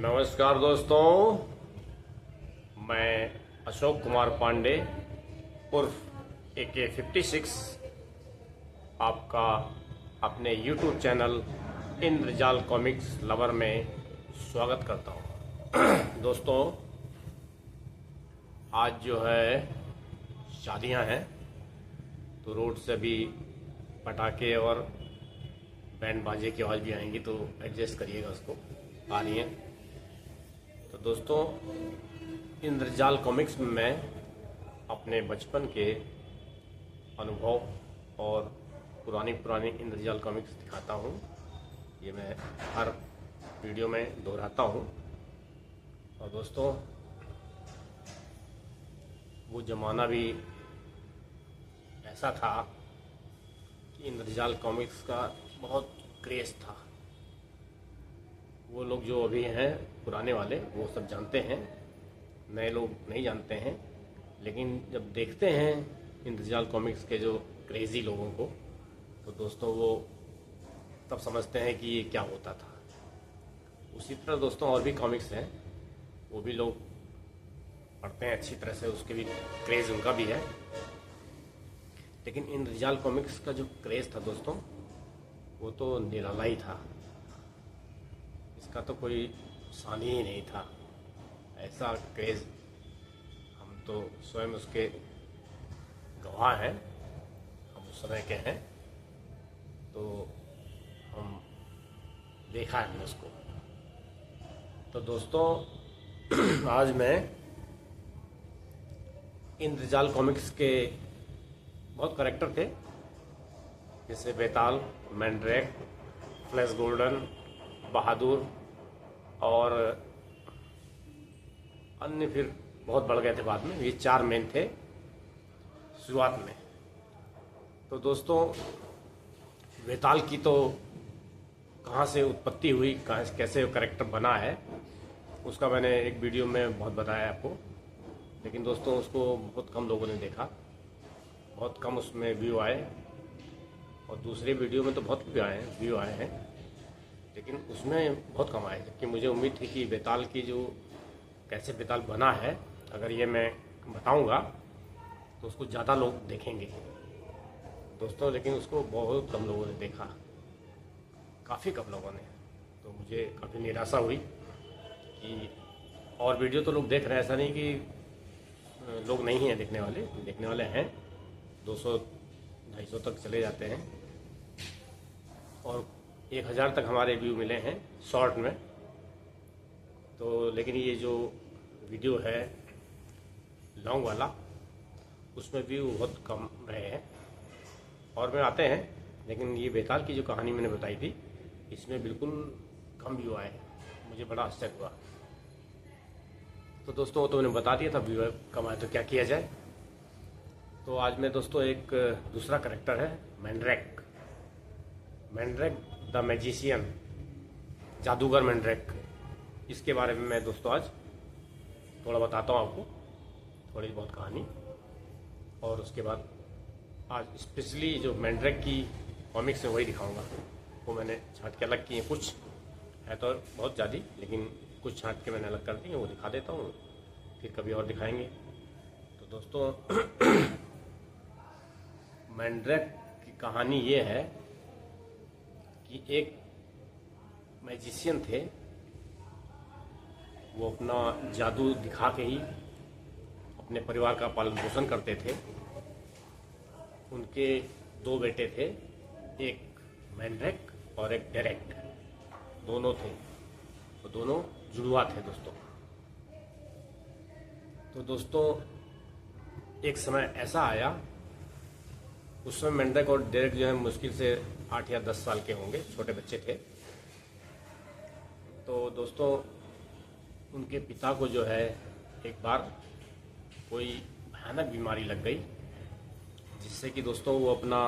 नमस्कार दोस्तों, मैं अशोक कुमार पांडे उर्फ AK56 आपका अपने YouTube चैनल इंद्रजाल कॉमिक्स लवर में स्वागत करता हूँ। दोस्तों, आज जो है शादियाँ हैं तो रोड से भी पटाखे और बैंड बाजे की आवाज़ भी आएंगी, तो एडजस्ट करिएगा उसको। आ रही हैं तो दोस्तों, इंद्रजाल कॉमिक्स में मैं अपने बचपन के अनुभव और पुरानी इंद्रजाल कॉमिक्स दिखाता हूँ। ये मैं हर वीडियो में दोहराता हूँ। और दोस्तों, वो ज़माना भी ऐसा था कि इंद्रजाल कॉमिक्स का बहुत क्रेज़ था। वो लोग जो अभी हैं पुराने वाले, वो सब जानते हैं, नए लोग नहीं जानते हैं। लेकिन जब देखते हैं इंद्रजाल कॉमिक्स के जो क्रेज़ी लोगों को, तो दोस्तों वो तब समझते हैं कि ये क्या होता था। उसी तरह दोस्तों और भी कॉमिक्स हैं, वो भी लोग पढ़ते हैं अच्छी तरह से, उसके भी क्रेज़ उनका भी है। लेकिन इंद्रजाल कॉमिक्स का जो क्रेज़ था दोस्तों, वो तो निराला ही था। इसका तो कोई सानी ही नहीं था। ऐसा क्रेज़, हम तो स्वयं उसके गवाह हैं, हम उस समय के हैं, तो हम देखा है हमने उसको। तो दोस्तों, आज मैं इंद्रजाल कॉमिक्स के बहुत कैरेक्टर थे, जैसे बेताल, मैंड्रैक, फ्लैश गोल्डन, बहादुर और अन्य फिर बहुत बढ़ गए थे बाद में। ये 4 मेन थे शुरुआत में। तो दोस्तों, बेताल की तो कहाँ से उत्पत्ति हुई, कहाँ कैसे वो कैरेक्टर बना है, उसका मैंने एक वीडियो में बहुत बताया आपको। लेकिन दोस्तों, उसको बहुत कम लोगों ने देखा, बहुत कम उसमें व्यू आए। और दूसरे वीडियो में तो बहुत व्यू आए हैं, लेकिन उसमें बहुत कम आए। जबकि मुझे उम्मीद थी कि बेताल की जो कैसे बेताल बना है, अगर ये मैं बताऊंगा तो उसको ज़्यादा लोग देखेंगे दोस्तों। लेकिन उसको बहुत कम लोगों ने देखा, काफ़ी कम लोगों ने। तो मुझे काफ़ी निराशा हुई कि और वीडियो तो लोग देख रहे हैं, ऐसा नहीं कि लोग नहीं हैं देखने वाले हैं। 200-250 तक चले जाते हैं और 1000 तक हमारे व्यू मिले हैं शॉर्ट में। तो लेकिन ये जो वीडियो है लॉन्ग वाला, उसमें व्यू बहुत कम रहे हैं। और में आते हैं, लेकिन ये बेताल की जो कहानी मैंने बताई थी, इसमें बिल्कुल कम व्यू आए। मुझे बड़ा आश्चर्य हुआ। तो दोस्तों, वो तो मैंने बता दिया था, व्यू कम आए तो क्या किया जाए। तो आज मैं दोस्तों एक दूसरा करेक्टर है, मैंड्रैक द मैजिशियन, जादूगर मैंड्रैक। इसके बारे में मैं दोस्तों आज थोड़ा बताता हूँ आपको, थोड़ी बहुत कहानी। और उसके बाद आज स्पेशली जो मैंड्रैक की कॉमिक्स है वही दिखाऊंगा। वो मैंने छांट के अलग किए, कुछ है तो बहुत ज़्यादा, लेकिन कुछ छांट के मैंने अलग कर दिए, वो दिखा देता हूँ, फिर कभी और दिखाएंगे। तो दोस्तों, मैंड्रैक की कहानी ये है कि एक मैजिशियन थे, वो अपना जादू दिखा के ही अपने परिवार का पालन पोषण करते थे। उनके 2 बेटे थे, एक मैंड्रैक और एक डेरेक, दोनों थे। तो दोनों जुड़वा थे दोस्तों। तो दोस्तों, एक समय ऐसा आया, उस समय मैंड्रैक और डेरेक जो है मुश्किल से 8 या 10 साल के होंगे, छोटे बच्चे थे। तो दोस्तों, उनके पिता को जो है एक बार कोई भयानक बीमारी लग गई, जिससे कि दोस्तों वो अपना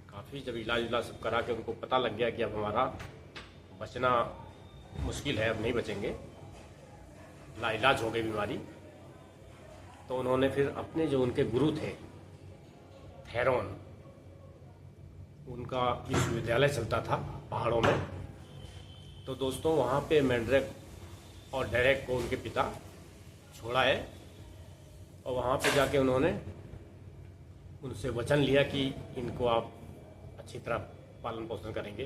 काफ़ी जब इलाज सब करा के उनको पता लग गया कि अब हमारा बचना मुश्किल है, अब नहीं बचेंगे, लाइलाज हो गई बीमारी। तो उन्होंने फिर अपने जो उनके गुरु थे थेरोन, उनका विश्वविद्यालय चलता था पहाड़ों में, तो दोस्तों वहाँ पे मैंड्रेक और डेरेक को उनके पिता छोड़ा है और वहाँ पे जाके उन्होंने उनसे वचन लिया कि इनको आप अच्छी तरह पालन पोषण करेंगे।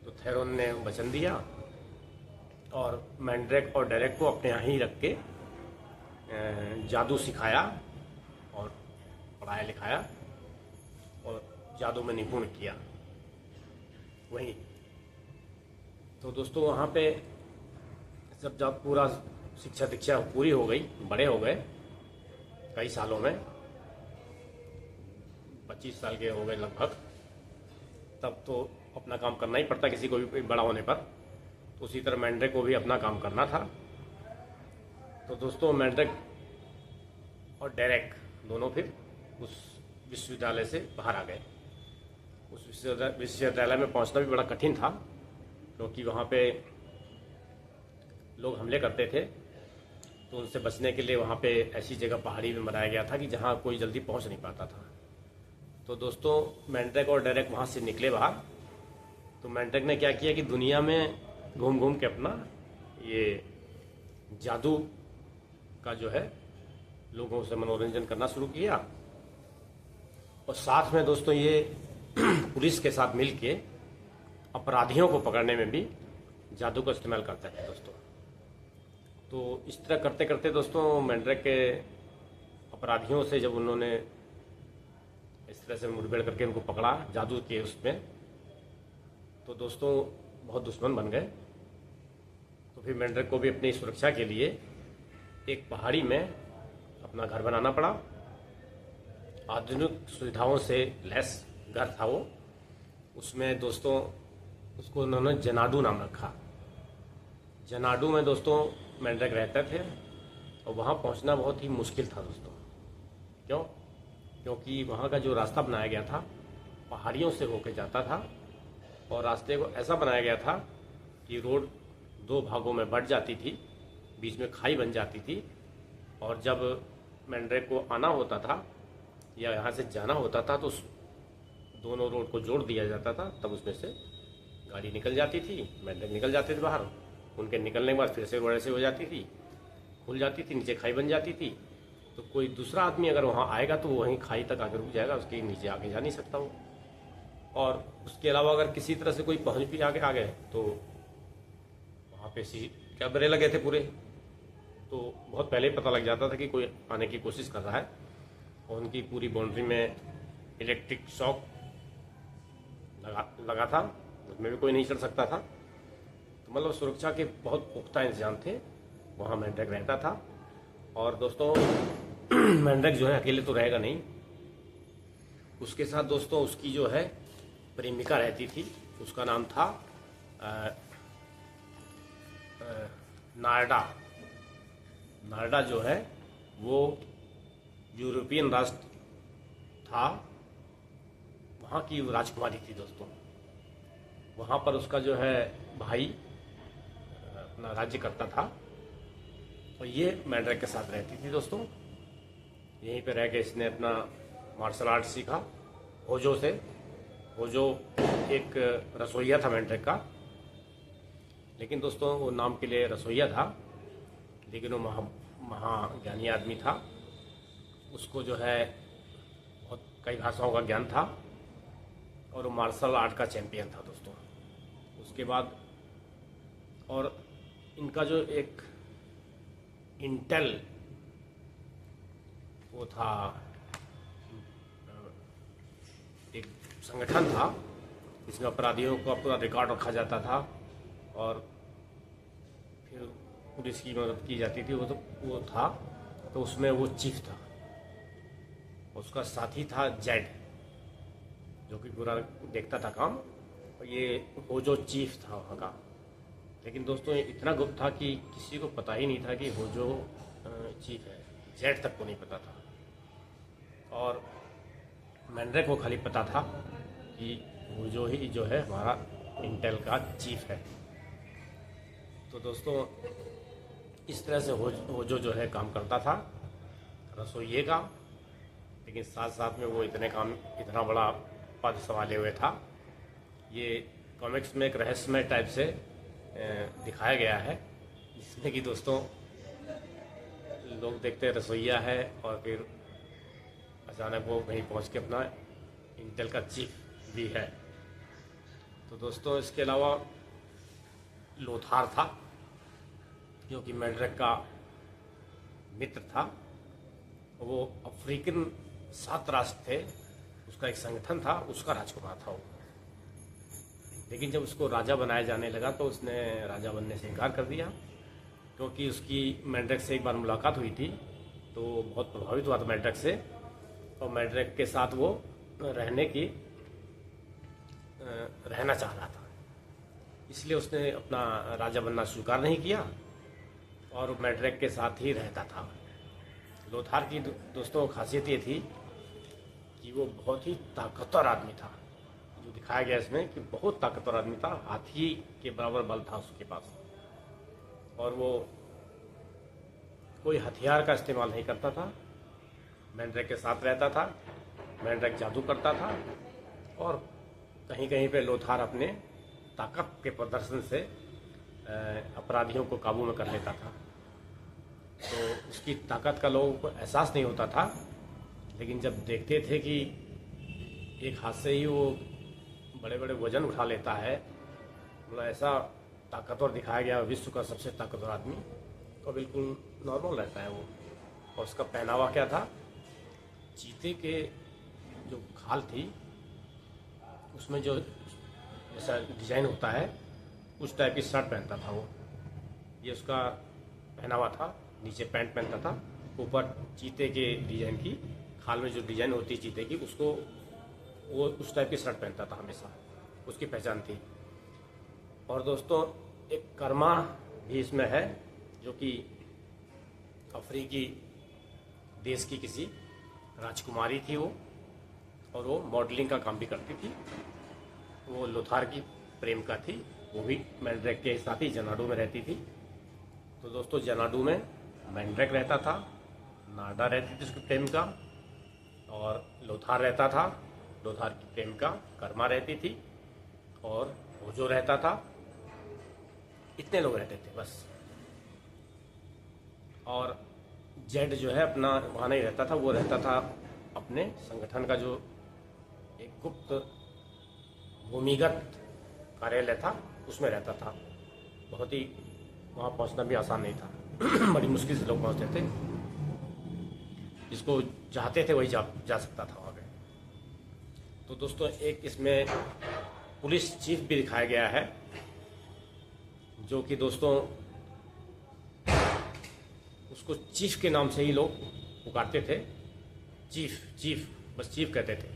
तो थेरोन ने वचन दिया और मैंड्रेक और डेरेक को अपने यहाँ ही रख के जादू सिखाया और पढ़ाया लिखाया और जादू में निपुण किया वहीं। तो दोस्तों वहाँ पे जब पूरा शिक्षा दीक्षा पूरी हो गई, बड़े हो गए कई सालों में, 25 साल के हो गए लगभग, तब तो अपना काम करना ही पड़ता किसी को भी बड़ा होने पर। तो उसी तरह मैंड्रेक को भी अपना काम करना था। तो दोस्तों मैंड्रेक और डेरेक दोनों फिर उस विश्वविद्यालय से बाहर आ गए। उस विश्वविद्यालय में पहुंचना भी बड़ा कठिन था क्योंकि वहाँ पे लोग हमले करते थे। तो उनसे बचने के लिए वहाँ पे ऐसी जगह पहाड़ी में बनाया गया था कि जहाँ कोई जल्दी पहुँच नहीं पाता था। तो दोस्तों मैंड्रेक और डेरेक वहाँ से निकले बाहर। तो मैंड्रेक ने क्या किया कि दुनिया में घूम घूम के अपना ये जादू का जो है लोगों से मनोरंजन करना शुरू किया। और साथ में दोस्तों ये पुलिस के साथ मिलके अपराधियों को पकड़ने में भी जादू का इस्तेमाल करते थे दोस्तों। तो इस तरह करते करते दोस्तों मैंड्रेक के अपराधियों से जब उन्होंने इस तरह से मुठभेड़ करके उनको पकड़ा जादू के उसमें, तो दोस्तों बहुत दुश्मन बन गए। तो फिर मैंड्रेक को भी अपनी सुरक्षा के लिए एक पहाड़ी में अपना घर बनाना पड़ा। आधुनिक सुविधाओं से लैस घर था वो। उसमें दोस्तों उसको उन्होंने जनाडू नाम रखा। जनाडू में दोस्तों मैंड्रेक रहते थे और वहाँ पहुँचना बहुत ही मुश्किल था दोस्तों। क्यों? क्योंकि वहाँ का जो रास्ता बनाया गया था पहाड़ियों से होकर जाता था और रास्ते को ऐसा बनाया गया था कि रोड 2 भागों में बंट जाती थी, बीच में खाई बन जाती थी। और जब मैंड्रेक को आना होता था या यहाँ से जाना होता था तो उस दोनों रोड को जोड़ दिया जाता था, तब उसमें से गाड़ी निकल जाती थी, मैंड्रेक निकल जाते थे बाहर। उनके निकलने के बाद फिर से बड़े से हो जाती थी, खुल जाती थी, नीचे खाई बन जाती थी। तो कोई दूसरा आदमी अगर वहाँ आएगा तो वहीं खाई तक आगे रुक जाएगा, उसके नीचे आगे जा नहीं सकता वो। और उसके अलावा अगर किसी तरह से कोई पहुँच भी आगे आ गए तो वहाँ पे कैमरे लगे थे पूरे, तो बहुत पहले ही पता लग जाता था कि कोई आने की कोशिश कर रहा है। और उनकी पूरी बाउंड्री में इलेक्ट्रिक शॉक लगा था, उसमें भी कोई नहीं चढ़ सकता था। तो मतलब सुरक्षा के बहुत पुख्ता इंतजाम थे, वहाँ मैंड्रेक रहता था। और दोस्तों मैंड्रेक जो है अकेले तो रहेगा नहीं, उसके साथ दोस्तों उसकी जो है प्रेमिका रहती थी, उसका नाम था नारडा। नारडा जो है वो यूरोपियन राष्ट्र था, वहाँ की राजकुमारी थी दोस्तों। वहाँ पर उसका जो है भाई अपना राज्य करता था और ये मैंड्रेक के साथ रहती थी दोस्तों। यहीं पे रह के इसने अपना मार्शल आर्ट सीखा होजो से। होजो एक रसोइया था मैंड्रेक का, लेकिन दोस्तों वो नाम के लिए रसोइया था, लेकिन वो महाज्ञानी आदमी था। उसको जो है बहुत कई भाषाओं का ज्ञान था और वो मार्शल आर्ट का चैंपियन था दोस्तों। उसके बाद और इनका जो एक इंटेल वो था, एक संगठन था इसमें अपराधियों का पूरा रिकॉर्ड रखा जाता था और फिर पुलिस की मदद की जाती थी। वो था, तो उसमें वो चीफ था। उसका साथी था जेड, जो कि पूरा देखता था काम। और ये होजो चीफ था वहाँ का। लेकिन दोस्तों ये इतना गुप्त था कि किसी को पता ही नहीं था कि होजो चीफ है, जेड तक को नहीं पता था। और मैंड्रेक को खाली पता था कि होजो ही जो है हमारा इंटेल का चीफ है। तो दोस्तों इस तरह से होजो जो है काम करता था रसोइये का, लेकिन साथ साथ में वो इतना बड़ा पद संभाले हुए था। ये कॉमिक्स में एक रहस्यमय टाइप से दिखाया गया है, जिसमें कि दोस्तों लोग देखते हैं रसोइया है और फिर अचानक वो कहीं पहुंच के अपना इंटेल का चीफ भी है। तो दोस्तों इसके अलावा लोथार था, जो कि मैड्रिक का मित्र था। वो अफ्रीकन 7 राष्ट्र थे, उसका एक संगठन था, उसका राजकुमार था वो। लेकिन जब उसको राजा बनाया जाने लगा तो उसने राजा बनने से इनकार कर दिया, क्योंकि उसकी मैड्रिक से एक बार मुलाकात हुई थी तो बहुत प्रभावित हुआ था मैड्रिक से, और मैड्रिक के साथ वो रहना चाह रहा था। इसलिए उसने अपना राजा बनना स्वीकार नहीं किया और मैड्रिक के साथ ही रहता था। लोथार की दोस्तों खासियत ये थी कि वो बहुत ही ताकतवर आदमी था, जो दिखाया गया इसमें कि बहुत ताकतवर आदमी था, हाथी के बराबर बल था उसके पास, और वो कोई हथियार का इस्तेमाल नहीं करता था। मैड्रिक के साथ रहता था, मैड्रिक जादू करता था, और कहीं कहीं पे लोथार अपने ताकत के प्रदर्शन से अपराधियों को काबू में कर लेता था। तो उसकी ताकत का लोगों को एहसास नहीं होता था, लेकिन जब देखते थे कि एक हाथ से ही वो बड़े बड़े वजन उठा लेता है, मतलब ऐसा ताकतवर दिखाया गया, विश्व का सबसे ताकतवर आदमी, तो बिल्कुल नॉर्मल रहता है वो। और उसका पहनावा क्या था, चीते के जो खाल थी उसमें जो ऐसा डिजाइन होता है उस टाइप की शर्ट पहनता था वो। ये उसका पहनावा था, नीचे पैंट पहनता था, ऊपर चीते के डिजाइन की खाल में जो डिजाइन होती है चीते की, उसको वो उस टाइप की शर्ट पहनता था हमेशा, उसकी पहचान थी। और दोस्तों एक कर्मा भी इसमें है, जो कि अफ्रीकी देश की किसी राजकुमारी थी वो, और वो मॉडलिंग का काम भी करती थी। वो लोथार की प्रेमिका थी, वो भी मैड्रिक के साथ ही जनाडू में रहती थी। तो दोस्तों जनाडू में मैड्रिक रहता था, नाडा रहती थी उसकी प्रेमिका, और लोथार रहता था, लोथार की प्रेमिका कर्मा रहती थी, और भोजो रहता था। इतने लोग रहते थे बस। और जेड जो है अपना वहाँ नहीं रहता था, वो रहता था अपने संगठन का जो एक गुप्त भूमिगत कार्यालय था उसमें रहता था। बहुत ही वहाँ पहुँचना भी आसान नहीं था बड़ी मुश्किल से लोग पहुँचते थे, जिसको चाहते थे वही जा सकता था वहाँ पे। तो दोस्तों एक इसमें पुलिस चीफ भी दिखाया गया है, जो कि दोस्तों उसको चीफ के नाम से ही लोग पुकारते थे। चीफ बस चीफ कहते थे,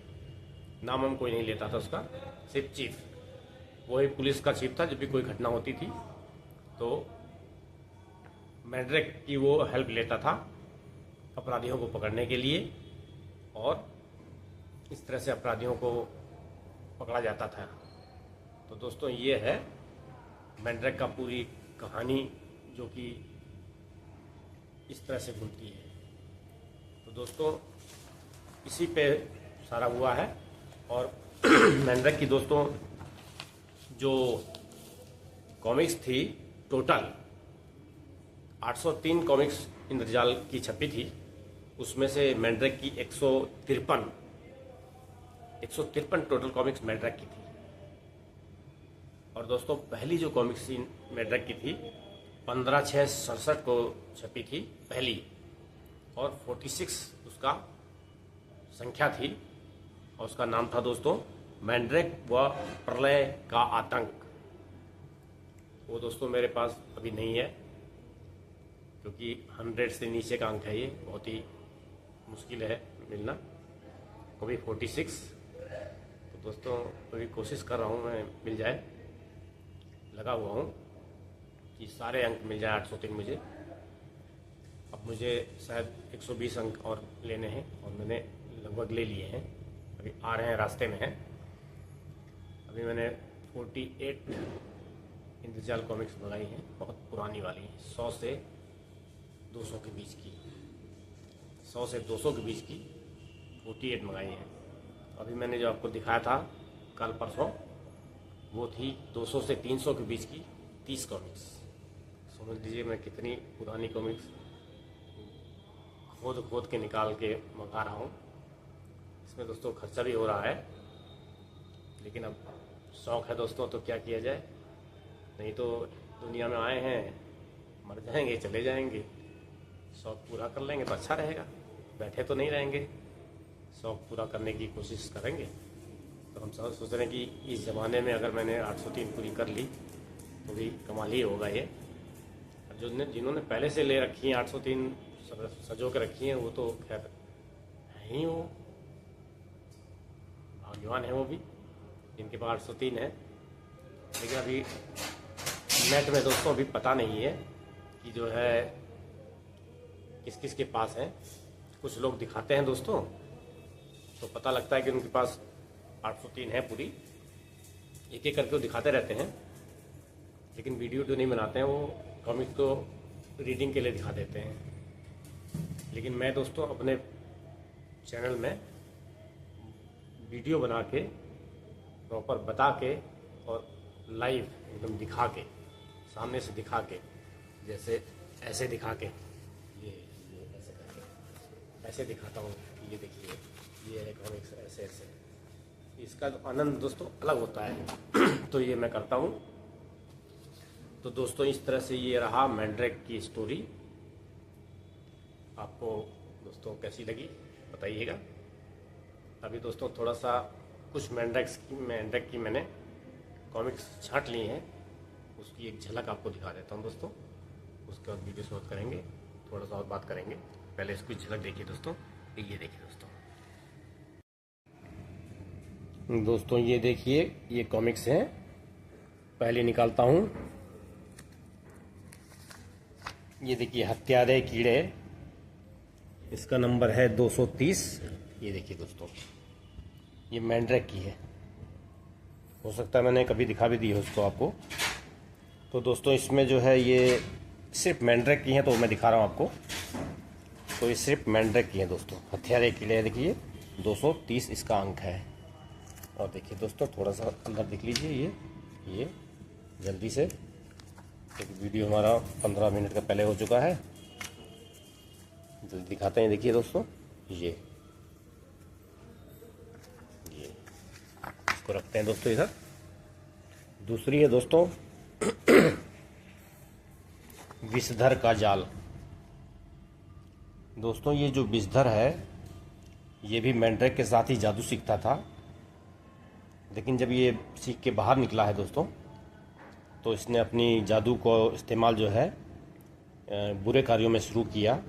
नाम हम कोई नहीं लेता था उसका, सिर्फ चीफ। वही पुलिस का चीफ था। जब भी कोई घटना होती थी तो मैड्रिक की वो हेल्प लेता था अपराधियों को पकड़ने के लिए, और इस तरह से अपराधियों को पकड़ा जाता था। तो दोस्तों ये है मैड्रिक का पूरी कहानी, जो कि इस तरह से घूमती है। तो दोस्तों इसी पे सारा हुआ है। और मैड्रिक की दोस्तों जो कॉमिक्स थी, टोटल 803 कॉमिक्स इंद्रजाल की छपी थी, उसमें से मैड्रिक की 153 टोटल कॉमिक्स मैड्रिक की थी। और दोस्तों पहली जो कॉमिक्स मैड्रिक की थी 15/6/67 को छपी थी पहली, और 46 उसका संख्या थी, और उसका नाम था दोस्तों मैड्रिक व प्रलय का आतंक। वो दोस्तों मेरे पास अभी नहीं है, क्योंकि 100 से नीचे का अंक है, ये बहुत ही मुश्किल है मिलना, कभी 46। तो दोस्तों अभी कोशिश कर रहा हूँ मैं मिल जाए, लगा हुआ हूँ कि सारे अंक मिल जाए 803 मुझे। अब मुझे शायद 120 अंक और लेने हैं, और मैंने लगभग ले लिए हैं, अभी आ रहे हैं, रास्ते में हैं। अभी मैंने 48 इंद्रजाल कॉमिक्स मंगाई हैं, बहुत पुरानी वाली, 100 से 200 के बीच की, 100 से 200 के बीच की 48 मंगाई हैं। अभी मैंने जो आपको दिखाया था कल परसों, वो थी 200 से 300 के बीच की 30 कॉमिक्स। समझ लीजिए मैं कितनी पुरानी कॉमिक्स खोद खोद के निकाल के मंगा रहा हूँ। इसमें दोस्तों खर्चा भी हो रहा है, लेकिन अब शौक़ है दोस्तों, तो क्या किया जाए। नहीं तो दुनिया में आए हैं, मर जाएंगे चले जाएंगे, शौक़ पूरा कर लेंगे तो अच्छा रहेगा। बैठे तो नहीं रहेंगे, शौक़ पूरा करने की कोशिश करेंगे। तो हम सब सोच रहे हैं कि इस ज़माने में अगर मैंने 803 पूरी कर ली तो भी कमाल ही होगा ये। जिन्होंने पहले से ले रखी हैं 803 सजो के रखी हैं, वो तो खैर है ही, वो भाग्यवान है वो भी जिनके पास 803 है। लेकिन अभी नेट में दोस्तों अभी पता नहीं है कि जो है किस किस के पास है। कुछ लोग दिखाते हैं दोस्तों, तो पता लगता है कि उनके पास 803 है पूरी, एक एक करके वो दिखाते रहते हैं। लेकिन वीडियो जो नहीं बनाते हैं, वो कॉमिक को रीडिंग के लिए दिखा देते हैं। लेकिन मैं दोस्तों अपने चैनल में वीडियो बना के प्रॉपर बता के और लाइव एकदम दिखा के, सामने से दिखा के, जैसे ऐसे दिखा के, ये ऐसे करके ऐसे दिखाता हूँ। ये देखिए, ये है कॉमिक्स ऐसे ऐसे, इसका आनंद दोस्तों अलग होता है। तो ये मैं करता हूँ। तो दोस्तों इस तरह से ये रहा मैंड्रेक की स्टोरी। आपको दोस्तों कैसी लगी बताइएगा। अभी दोस्तों थोड़ा सा कुछ मैंड्रेक की मैंने कॉमिक्स छांट ली हैं, उसकी एक झलक आपको दिखा देता हूँ दोस्तों। उसके बाद वीडियो शूट करेंगे, थोड़ा सा और बात करेंगे। पहले इसकी झलक देखिए दोस्तों, ये देखिए दोस्तों ये देखिए, ये कॉमिक्स हैं। पहले निकालता हूँ, ये देखिए हत्यारे कीड़े, इसका नंबर है 230। ये देखिए दोस्तों, ये मैंड्रेक की है। हो सकता है मैंने कभी दिखा भी दी है उसको आपको। तो दोस्तों इसमें जो है ये सिर्फ मैंड्रेक की हैं, तो मैं दिखा रहा हूँ आपको। तो ये सिर्फ मैंड्रेक की है दोस्तों। हत्यारे कीड़े देखिए 230 इसका अंक है। और देखिए दोस्तों थोड़ा सा अंदर देख लीजिए, ये जल्दी से, क्योंकि वीडियो हमारा 15 मिनट का पहले हो चुका है। जल्दी दिखाते हैं। देखिए दोस्तों, ये इसको रखते हैं दोस्तों इधर। दूसरी है दोस्तों विषधर का जाल। दोस्तों ये जो विषधर है, ये भी मैंड्रेक के साथ ही जादू सीखता था। लेकिन जब ये सीख के बाहर निकला है दोस्तों, तो इसने अपनी जादू को इस्तेमाल जो है बुरे कार्यों में शुरू किया,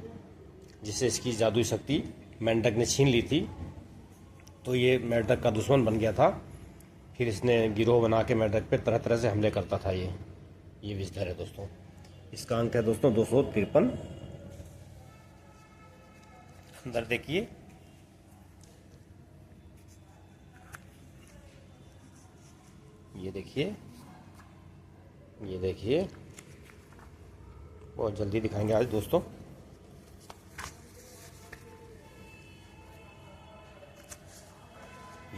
जिससे इसकी जादुई शक्ति मैंड्रेक ने छीन ली थी। तो ये मैंड्रेक का दुश्मन बन गया था। फिर इसने गिरोह बना के मैंड्रेक पे तरह तरह से हमले करता था। ये विषधर है दोस्तों। इसका अंक है दोस्तों 253। अंदर देखिए, ये देखिए, ये देखिए, बहुत जल्दी दिखाएंगे आज दोस्तों।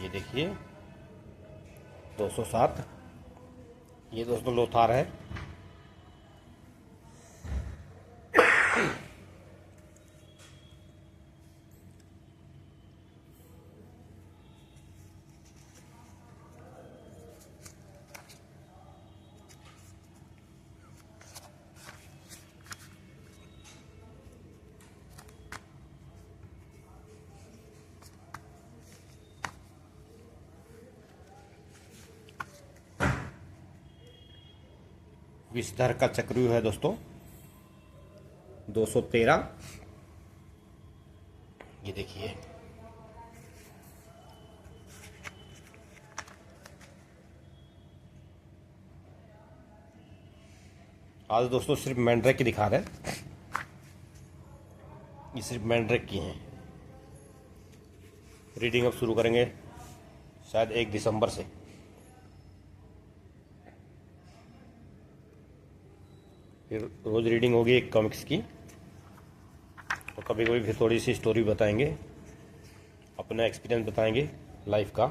ये देखिए 207, ये दोस्तों लोथार है। विषधर का चक्रव्यूह है दोस्तों 213। ये देखिए, आज दोस्तों सिर्फ मैंड्रेक की दिखा रहे हैं। ये सिर्फ मैंड्रेक की हैं। रीडिंग अब शुरू करेंगे शायद 1 दिसंबर से। फिर रोज़ रीडिंग होगी एक कॉमिक्स की, और कभी कभी फिर थोड़ी सी स्टोरी बताएंगे, अपना एक्सपीरियंस बताएंगे लाइफ का।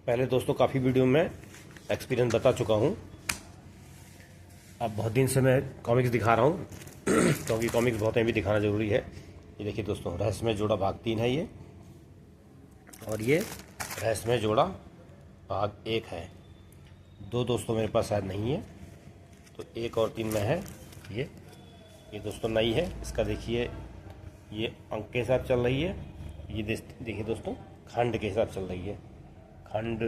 पहले दोस्तों काफ़ी वीडियो में एक्सपीरियंस बता चुका हूँ। अब बहुत दिन से मैं कॉमिक्स दिखा रहा हूँ क्योंकि कॉमिक्स बहुत भी दिखाना ज़रूरी है। ये देखिए दोस्तों, रहस्यमय जोड़ा भाग 3 है ये, और ये रहस्यमय जोड़ा भाग 1 है। 2 दोस्तों मेरे पास शायद नहीं है, तो 1 और 3 में है। ये दोस्तों नई है। इसका देखिए ये अंक के हिसाब चल रही है। ये देखिए दोस्तों, खंड के हिसाब चल रही है। खंड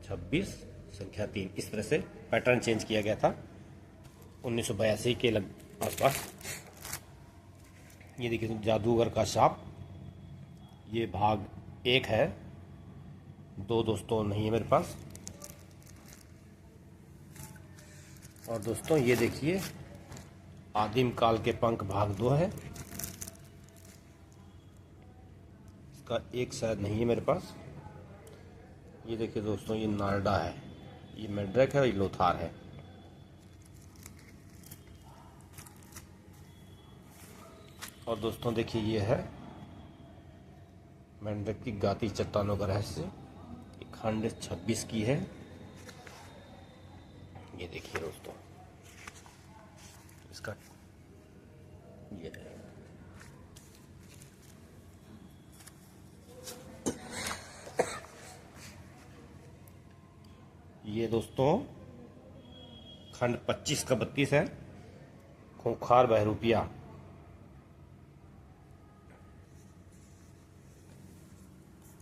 26 संख्या 3। इस तरह से पैटर्न चेंज किया गया था 1982 के आसपास। ये देखिए जादूगर का शाप, ये भाग 1 है। 2 दोस्तों नहीं है मेरे पास। और दोस्तों ये देखिए आदिम काल के पंख भाग 2 है। इसका 1 शायद नहीं है मेरे पास। ये देखिए दोस्तों, ये नारडा है, ये मैड्रेक है और ये लोथार है। और दोस्तों देखिए ये है मैंड्रेक की गाती चट्टानों का रहस्य। खंड 26 की है। ये देखिए दोस्तों, इसका ये है। ये दोस्तों खंड 25 का 32 है, खूंखार बहरूपिया।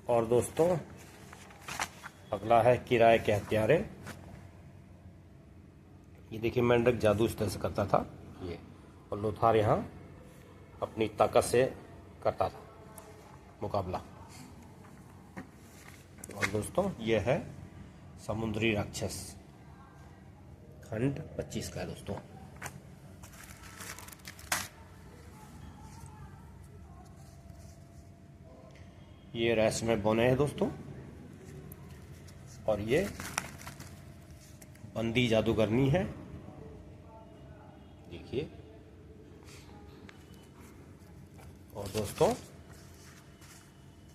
और दोस्तों अगला है किराए के हत्यारे। ये देखिए मेंढक जादू इस तरह से करता था ये, और लोथार यहाँ अपनी ताकत से करता था मुकाबला। और दोस्तों ये है समुद्री राक्षस, खंड 25 का है दोस्तों। ये रहस्यमय बोने है दोस्तों, और ये बंदी जादूगरनी है। देखिए, और दोस्तों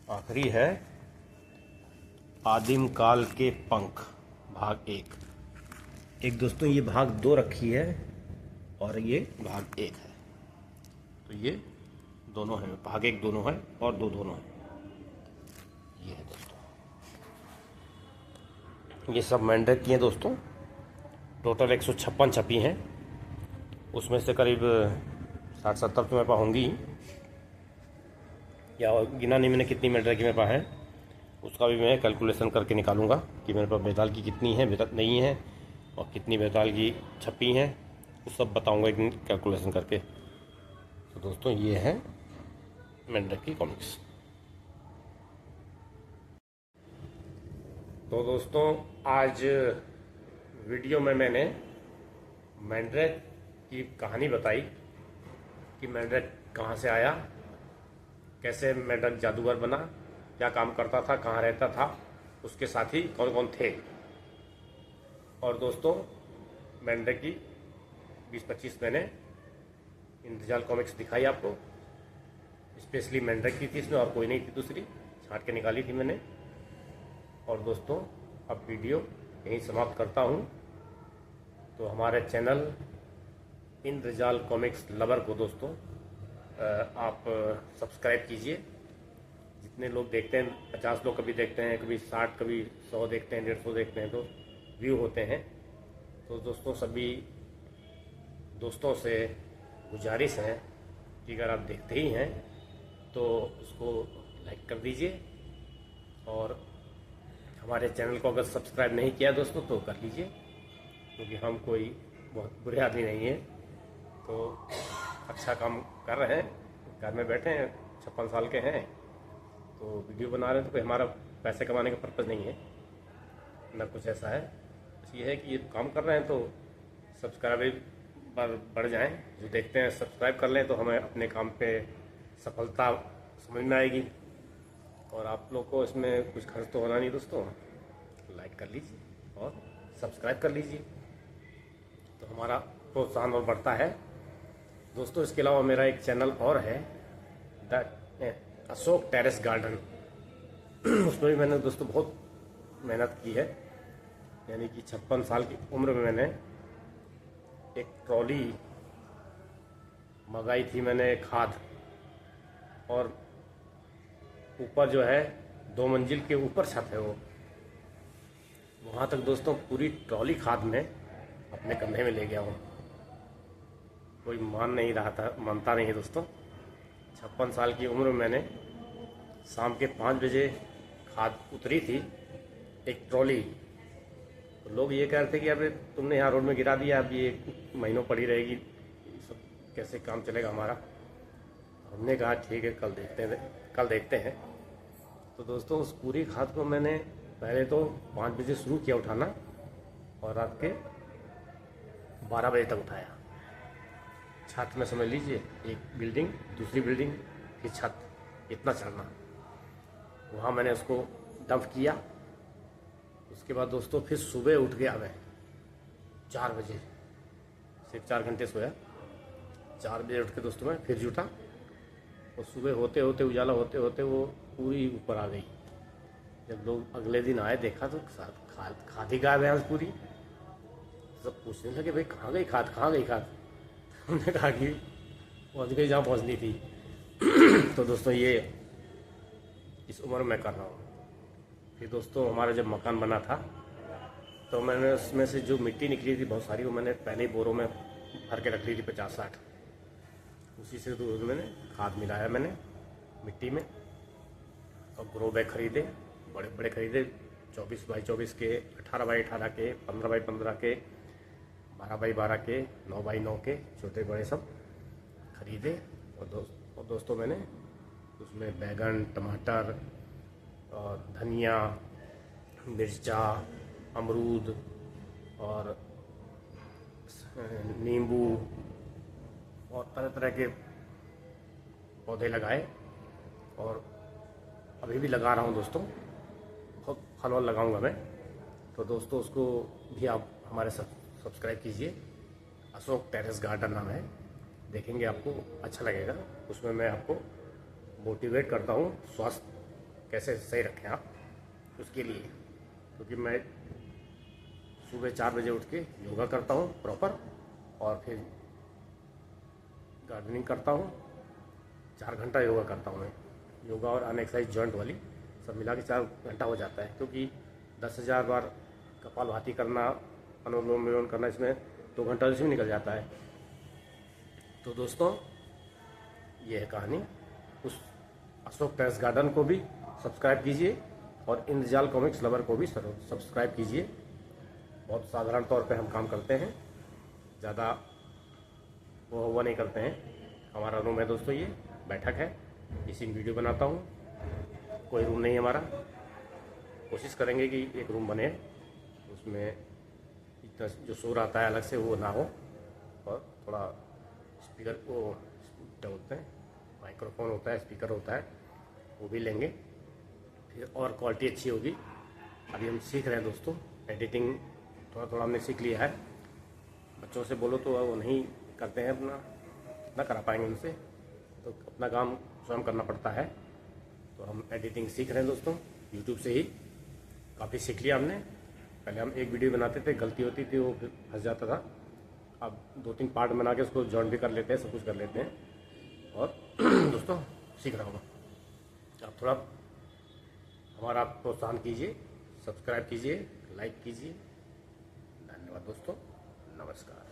आखिरी है आदिम काल के पंख भाग 1। दोस्तों ये भाग 2 रखी है और ये भाग 1 है, तो ये दोनों है, भाग 1 दोनों है और 2 दोनों है। ये है दोस्तों, ये सब मेंढक की हैं दोस्तों। टोटल 156 छपी हैं, उसमें से करीब 60-70 तो मेरे पास होंगी, या गिना नहीं मैंने कितनी मेंढक की मेरे पास है। उसका भी मैं कैलकुलेशन करके निकालूंगा कि मेरे पास बेताल की कितनी है, बेताल नहीं है, और कितनी बेताल की छपी हैं, वो सब बताऊंगा एक दिन कैलकुलेशन करके। तो दोस्तों ये है मेंढक की कॉमिक्स। तो दोस्तों आज वीडियो में मैंने मेंढक की कहानी बताई कि मेंढक कहाँ से आया, कैसे मेंढक जादूगर बना, क्या काम करता था, कहाँ रहता था, उसके साथी कौन कौन थे। और दोस्तों मेंढक की 20-25 मैंने इंद्रजाल कॉमिक्स दिखाई आपको। स्पेशली मेंढक की थी इसमें, और कोई नहीं थी, दूसरी छांट के निकाली थी मैंने। और दोस्तों अब वीडियो यहीं समाप्त करता हूँ। तो हमारे चैनल इंद्रजाल कॉमिक्स लवर को दोस्तों आप सब्सक्राइब कीजिए। जितने लोग देखते हैं, 50 लोग कभी देखते हैं, कभी 60, कभी 100 देखते हैं, 150 देखते हैं, तो व्यू होते हैं। तो दोस्तों सभी दोस्तों से गुजारिश है कि अगर आप देखते ही हैं तो उसको लाइक कर दीजिए, और हमारे चैनल को अगर सब्सक्राइब नहीं किया दोस्तों तो कर लीजिए, क्योंकि हम कोई बहुत बुरे आदमी नहीं हैं। तो अच्छा काम कर रहे हैं, घर में बैठे हैं, 56 साल के हैं, तो वीडियो बना रहे हैं। तो कोई हमारा पैसे कमाने का पर्पज़ नहीं है ना, कुछ ऐसा है। बस ये है कि ये काम कर रहे हैं तो सब्सक्राइबर बढ़ जाएं। जो देखते हैं सब्सक्राइब कर लें तो हमें अपने काम पे सफलता समझ में आएगी। और आप लोग को इसमें कुछ खर्च तो होना नहीं दोस्तों, लाइक कर लीजिए और सब्सक्राइब कर लीजिए, तो हमारा प्रोत्साहन और बढ़ता है दोस्तों। इसके अलावा मेरा एक चैनल और है, द अशोक टेरेस गार्डन। उसमें भी मैंने दोस्तों बहुत मेहनत की है, यानी कि 56 साल की उम्र में मैंने एक ट्रॉली मंगाई थी मैंने खाद, और ऊपर जो है 2 मंजिल के ऊपर छत है वो, वहाँ तक दोस्तों पूरी ट्रॉली खाद में अपने कंधे में ले गया हूँ। कोई मानता नहीं है दोस्तों। 56 साल की उम्र में मैंने शाम के 5 बजे खाद उतरी थी एक ट्रॉली, तो लोग ये कह रहे थे कि अरे तुमने यहाँ रोड में गिरा दिया, अब ये महीनों पड़ी रहेगी, सब कैसे काम चलेगा हमारा। हमने कहा ठीक है कल देखते हैं। तो दोस्तों उस पूरी खाद को मैंने पहले तो 5 बजे शुरू किया उठाना, और रात के 12 बजे तक उठाया। छत में समझ लीजिए, एक बिल्डिंग, दूसरी बिल्डिंग, फिर छत, इतना चढ़ना। वहाँ मैंने उसको डंप किया। उसके बाद दोस्तों फिर सुबह उठ गया मैं 4 बजे, सिर्फ 4 घंटे सोया। 4 बजे उठ के दोस्तों मैं फिर जुटा, और सुबह होते होते उजाला होते होते वो पूरी ऊपर आ गई। जब लोग अगले दिन आए देखा तो खाद ही गायब है आज पूरी। सब पूछने लगे भाई कहाँ गई खाद, कहाँ गई खाद। हमने कहा कि पहुँच गई जहाँ पहुँचनी थी। तो दोस्तों ये इस उम्र में कर रहा हूँ। फिर दोस्तों हमारा जब मकान बना था तो मैंने उसमें से जो मिट्टी निकली थी बहुत सारी, वो मैंने पहले ही बोरों में भर के रख ली थी 50-60। उसी से तो मैंने खाद मिलाया मैंने मिट्टी में, और ग्रो बैग खरीदे, बड़े बड़े खरीदे, 24x24 के, 18x18 के, 15x15 के, 12x12 के, 9x9 के, छोटे बड़े सब खरीदे। और दोस्तों मैंने उसमें बैगन, टमाटर और धनिया, मिर्चा, अमरूद और नींबू और तरह तरह के पौधे लगाए, और अभी भी लगा रहा हूँ दोस्तों। बहुत फल वल लगाऊंगा मैं। तो दोस्तों उसको भी आप हमारे सब्सक्राइब कीजिए। अशोक टेरेस गार्डन नाम है, देखेंगे आपको अच्छा लगेगा। उसमें मैं आपको मोटिवेट करता हूँ स्वास्थ्य कैसे सही रखें आप उसके लिए, क्योंकि मैं सुबह 4 बजे उठ के योगा करता हूँ प्रॉपर, और फिर गार्डनिंग करता हूँ। 4 घंटा योगा करता हूँ मैं। योगा और अन एक्सरसाइज जॉइंट वाली सब मिला के 4 घंटा हो जाता है, क्योंकि 10,000 बार कपालभाति करना, अनुलोम विलोम करना, इसमें 2 घंटा इसमें निकल जाता है। तो दोस्तों ये है कहानी। उस अशोक टेरेस गार्डन को भी सब्सक्राइब कीजिए, और इंद्रजाल कॉमिक्स लवर को भी सब्सक्राइब कीजिए। बहुत साधारण तौर पे हम काम करते हैं, ज़्यादा वो हुआ नहीं करते हैं। हमारा रूम है दोस्तों, ये बैठक है, इसी में वीडियो बनाता हूँ। कोई रूम नहीं है हमारा। कोशिश करेंगे कि एक रूम बने, उसमें इतना जो शोर आता है अलग से वो ना हो, और थोड़ा स्पीकर को क्या बोलते हैं, माइक्रोफोन होता है, स्पीकर होता है, वो भी लेंगे, फिर और क्वालिटी अच्छी होगी। अभी हम सीख रहे हैं दोस्तों एडिटिंग, थोड़ा थोड़ा हमने सीख लिया है। बच्चों से बोलो तो वो नहीं करते हैं, अपना ना करा पाएंगे उनसे, तो अपना काम स्वयं करना पड़ता है। तो हम एडिटिंग सीख रहे हैं दोस्तों, यूट्यूब से ही काफ़ी सीख लिया हमने। पहले हम एक वीडियो बनाते थे, गलती होती थी, वो फिर फंस जाता था। अब 2-3 पार्ट बना के उसको जॉइन भी कर लेते हैं, सब कुछ कर लेते हैं। और दोस्तों सीख रहा हूँ, आप थोड़ा हमारा प्रोत्साहन कीजिए, सब्सक्राइब कीजिए, लाइक कीजिए। धन्यवाद दोस्तों, नमस्कार।